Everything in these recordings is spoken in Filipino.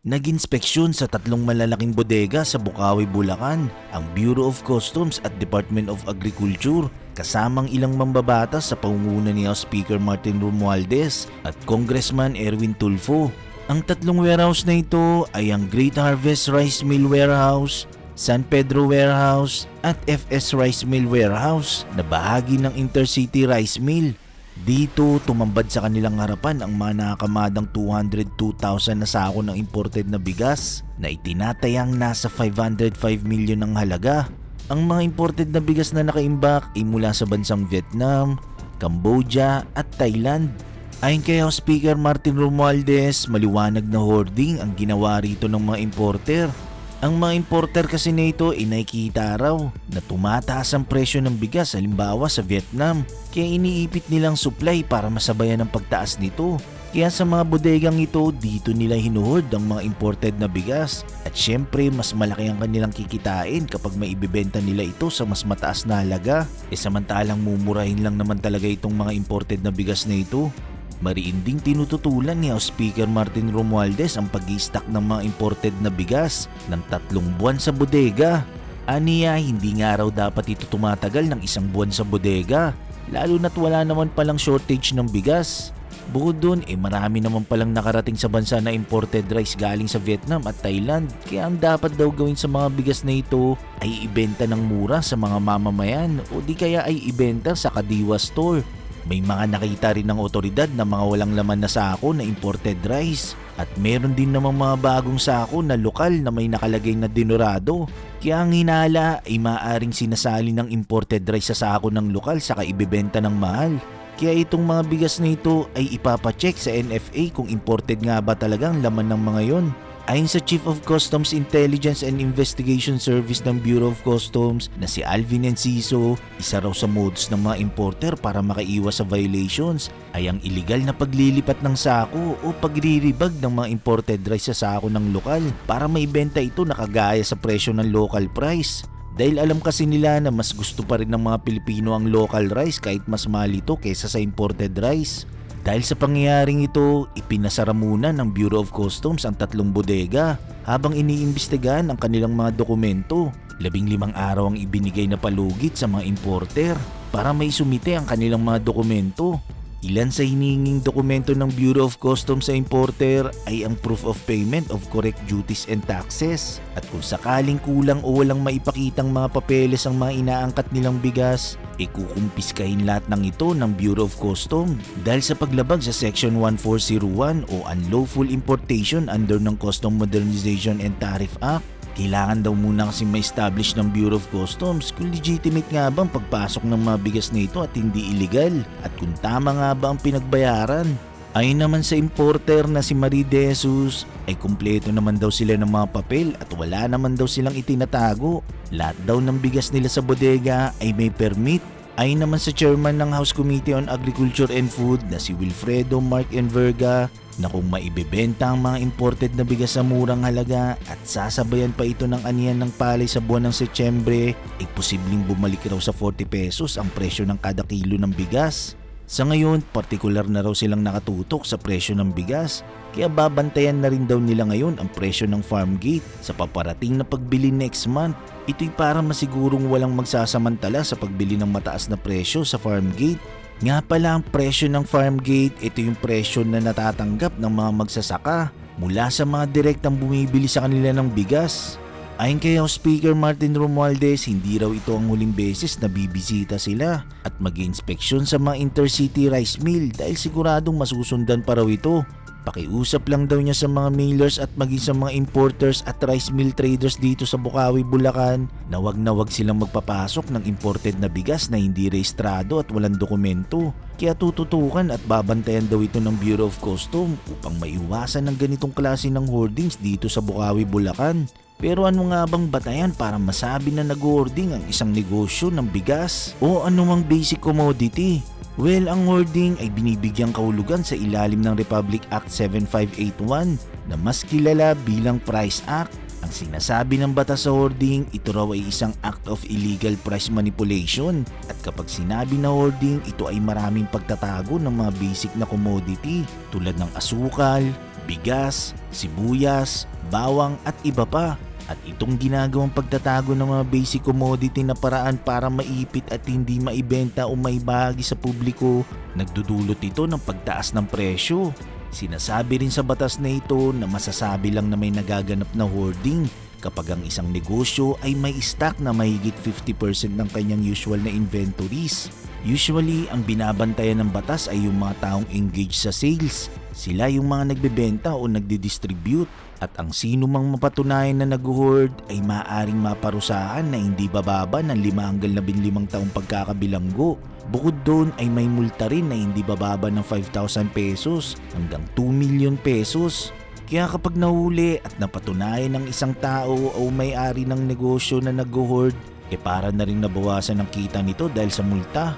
Nag-inspeksyon sa tatlong malalaking bodega sa Bukawi, Bulacan ang Bureau of Customs at Department of Agriculture kasamang ilang mambabatas sa pangunguna ni House Speaker Martin Romualdez at Congressman Erwin Tulfo. Ang tatlong warehouse na ito ay ang Great Harvest Rice Mill Warehouse, San Pedro Warehouse at FS Rice Mill Warehouse na bahagi ng Intercity Rice Mill. Dito tumambad sa kanilang harapan ang mga nakakamadang 202,000 na sako ng imported na bigas na itinatayang nasa 505 million ang halaga. Ang mga imported na bigas na nakaimbak ay mula sa bansang Vietnam, Cambodia at Thailand. Ayon kay House Speaker Martin Romualdez, maliwanag na hoarding ang ginawa rito ng mga importer. Ang mga importer kasi nito ay nakikita raw na tumataas ang presyo ng bigas halimbawa sa Vietnam kaya iniipit nilang supply para masabayan ang pagtaas nito. Kaya sa mga bodegang ito, dito nila hinuhord ang mga imported na bigas at syempre mas malaki ang kanilang kikitain kapag maibibenta nila ito sa mas mataas na halaga. Samantalang mumurahin lang naman talaga itong mga imported na bigas na ito. Mariin ding tinututulan ni House Speaker Martin Romualdez ang pag-i-stock ng mga imported na bigas ng 3 buwan sa bodega. Aniya, hindi nga raw dapat ito tumatagal ng 1 buwan sa bodega, lalo na't wala naman palang shortage ng bigas. Bukod dun, marami naman palang nakarating sa bansa na imported rice galing sa Vietnam at Thailand, kaya ang dapat daw gawin sa mga bigas na ito ay ibenta ng mura sa mga mamamayan o di kaya ay ibenta sa kadiwa store. May mga nakita rin ng otoridad na mga walang laman na sako na imported rice at meron din namang mga bagong sako na lokal na may nakalagay na dinurado. Kaya ang hinala ay maaaring sinasali ng imported rice sa sako ng lokal saka ibebenta ng mahal. Kaya itong mga bigas na ito ay ipapacheck sa NFA kung imported nga ba talagang laman ng mga yon. Ayon sa Chief of Customs Intelligence and Investigation Service ng Bureau of Customs na si Alvin Enciso, isa raw sa modus ng mga importer para makaiwas sa violations ay ang iligal na paglilipat ng sako o pagriribag ng mga imported rice sa sako ng lokal para maibenta ito na kagaya sa presyo ng local price. Dahil alam kasi nila na mas gusto pa rin ng mga Pilipino ang local rice kahit mas mahal ito kaysa sa imported rice. Dahil sa pangyayaring ito, ipinasara muna ng Bureau of Customs ang 3 bodega habang iniimbestigahan ang kanilang mga dokumento. 15 araw ang ibinigay na palugit sa mga importer para may sumite ang kanilang mga dokumento. Ilan sa hinihinging dokumento ng Bureau of Customs sa importer ay ang proof of payment of correct duties and taxes. At kung sakaling kulang o walang maipakitang mga papeles ang mga inaangkat nilang bigas, kukumpiskahin lahat ng ito ng Bureau of Customs dahil sa paglabag sa Section 1401 o Unlawful Importation under ng Custom Modernization and Tariff Act. Kailangan daw muna kasi ma-establish ng Bureau of Customs kung legitimate nga ba ang pagpasok ng mga bigas na ito at hindi illegal at kung tama nga ba ang pinagbayaran. Ayon naman sa importer na si Marie De Jesus ay kumpleto naman daw sila ng mga papel at wala naman daw silang itinatago. Lahat daw ng bigas nila sa bodega ay may permit. Ayon naman sa chairman ng House Committee on Agriculture and Food na si Wilfredo Mark Enverga na kung maibebenta ang mga imported na bigas sa murang halaga at sasabayan pa ito ng anihan ng palay sa buwan ng Setyembre, ay posibleng bumalik raw sa 40 pesos ang presyo ng kada kilo ng bigas. Sa ngayon, partikular na raw silang nakatutok sa presyo ng bigas, kaya babantayan na rin daw nila ngayon ang presyo ng farm gate sa paparating na pagbili next month. Ito'y para masigurong walang magsasamantala sa pagbili ng mataas na presyo sa farm gate. Nga pala ang presyo ng farm gate, ito yung presyo na natatanggap ng mga magsasaka mula sa mga direktang bumibili sa kanila ng bigas. Ayon kay House Speaker Martin Romualdez, hindi raw ito ang huling beses na bibisita sila at mag-inspeksyon sa mga intercity rice mill dahil siguradong masusundan pa raw ito. Pakiusap lang daw niya sa mga mailers at maging sa mga importers at rice mill traders dito sa Bukawi, Bulacan na wag silang magpapasok ng imported na bigas na hindi rehistrado at walang dokumento. Kaya tututukan at babantayan daw ito ng Bureau of Customs upang maiwasan ng ganitong klase ng hoardings dito sa Bukawi, Bulacan. Pero ano nga bang batayan para masabi na nag-hoarding ang isang negosyo ng bigas o anumang basic commodity? Well, ang hoarding ay binibigyang kahulugan sa ilalim ng Republic Act 7581 na mas kilala bilang Price Act. Ang sinasabi ng batas sa hoarding, ito raw ay isang act of illegal price manipulation at kapag sinabi na hoarding, ito ay maraming pagtatago ng mga basic na commodity tulad ng asukal, bigas, sibuyas, bawang at iba pa. At itong ginagawang pagtatago ng mga basic commodity na paraan para maipit at hindi maibenta o maibahagi sa publiko, nagdudulot ito ng pagtaas ng presyo. Sinasabi rin sa batas na ito na masasabi lang na may nagaganap na hoarding kapag ang isang negosyo ay may stock na mahigit 50% ng kanyang usual na inventories. Usually, ang binabantayan ng batas ay yung mga taong engaged sa sales. Sila yung mga nagbebenta o nagdidistribute. At ang sino mang mapatunayan na nag-hoard ay maaaring maparusahan na hindi bababa ng 5 hanggang 15 taong pagkakabilanggo. Bukod doon ay may multa rin na hindi bababa ng 5,000 pesos hanggang 2 million pesos. Kaya kapag nahuli at napatunayan ng isang tao o may-ari ng negosyo na nag-hoard, para na rin nabawasan ang kita nito dahil sa multa.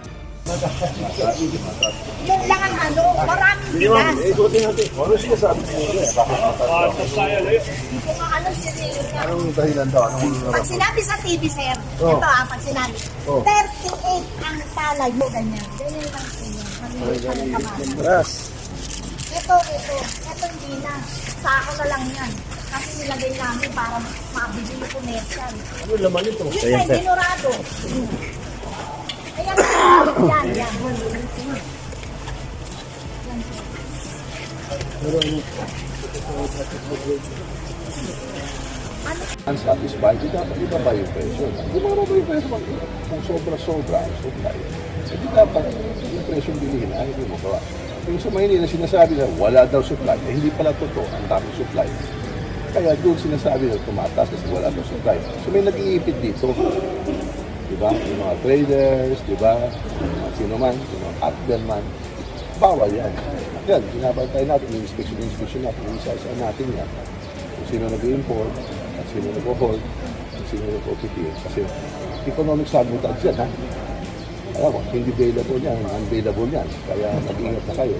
Yung lang ang maraming bigas. Hindi ko nga alam siya. Anong dahilan daw? Pag sinabi sa TV, sir, ito pag sinabi, 38 ang palay mo, ganyan. Ganyan lang siya. Yes. Ito hindi na. Sa ako na lang yan. Kasi nilagay namin para mabili yung commercial. Ano laman ito? Yun ay dinurado. Ayan, yan. Unsatisfied, dapat ibaba yung presyo. Hindi mo ba yung presyo? Kung sobra-sobra ang supply, hindi dapat yung presyo bilihin ay hindi mo gawa. Yung sa Maynila sinasabi na wala daw supply, hindi pala totoo, ang daming supply. Kaya doon sinasabi na tumataas kasi wala daw supply. So may nag-iipit dito. Diba? Yung mga traders, diba? Yung mga sino man, yung mga hotbed man, bawal yan. Yan, binabantay natin, yung inspection natin, yung isa natin yan. Kung sino nag-import, at sino nag-hold, at sino nag-OPT. Kasi economic sabotage yan, ha? Alam mo, hindi available yan, unavailable yan. Kaya mag-ingat na kayo,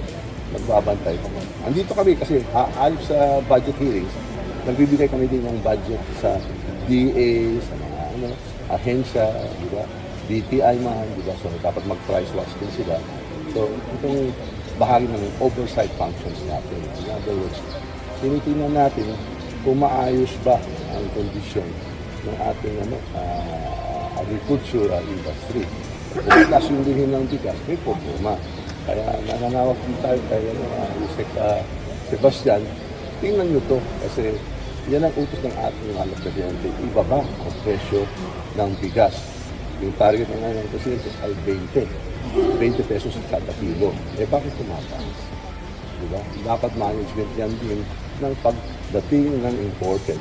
magbabantay ko. Andito kami kasi aayos sa budget hearings, nagbibigay kami din ng budget sa DA, sa mga ahensya, di ba? DTI man, di ba? So, dapat mag-price watch din sila. So, itong bahagi ng oversight functions natin. In other words, tinitingnan natin kung maayos ba ang kondisyon ng ating agricultural industry. Kung mataas yung bilhin ng bigas, may problema. Kaya nananawag din tayo kay Sebastian, tingnan nyo to kasi yan ang utos ng ating mga presidente. Ibaba ang presyo ng bigas. Yung target na ngayon ng presidente ay 20 pesos sa kada kilo. Bakit tumataas? Diba? Dapat management yan din ng pagdating ng imported.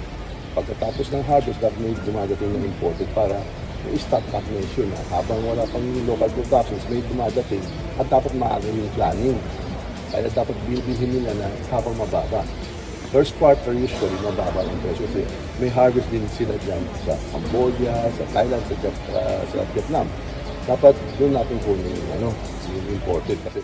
Pagkatapos ng harvest, dapat may dumadating ng imported para may stop nation na habang wala pang local productions, may dumadating at dapat maaga yung planning. Kaya dapat bilhin nila na habang mababa. First quarter usually mababa ang presyo kasi may harvest din sila dyan sa Cambodia, sa Thailand, sa Vietnam. Dapat doon natin kunin yung imported kasi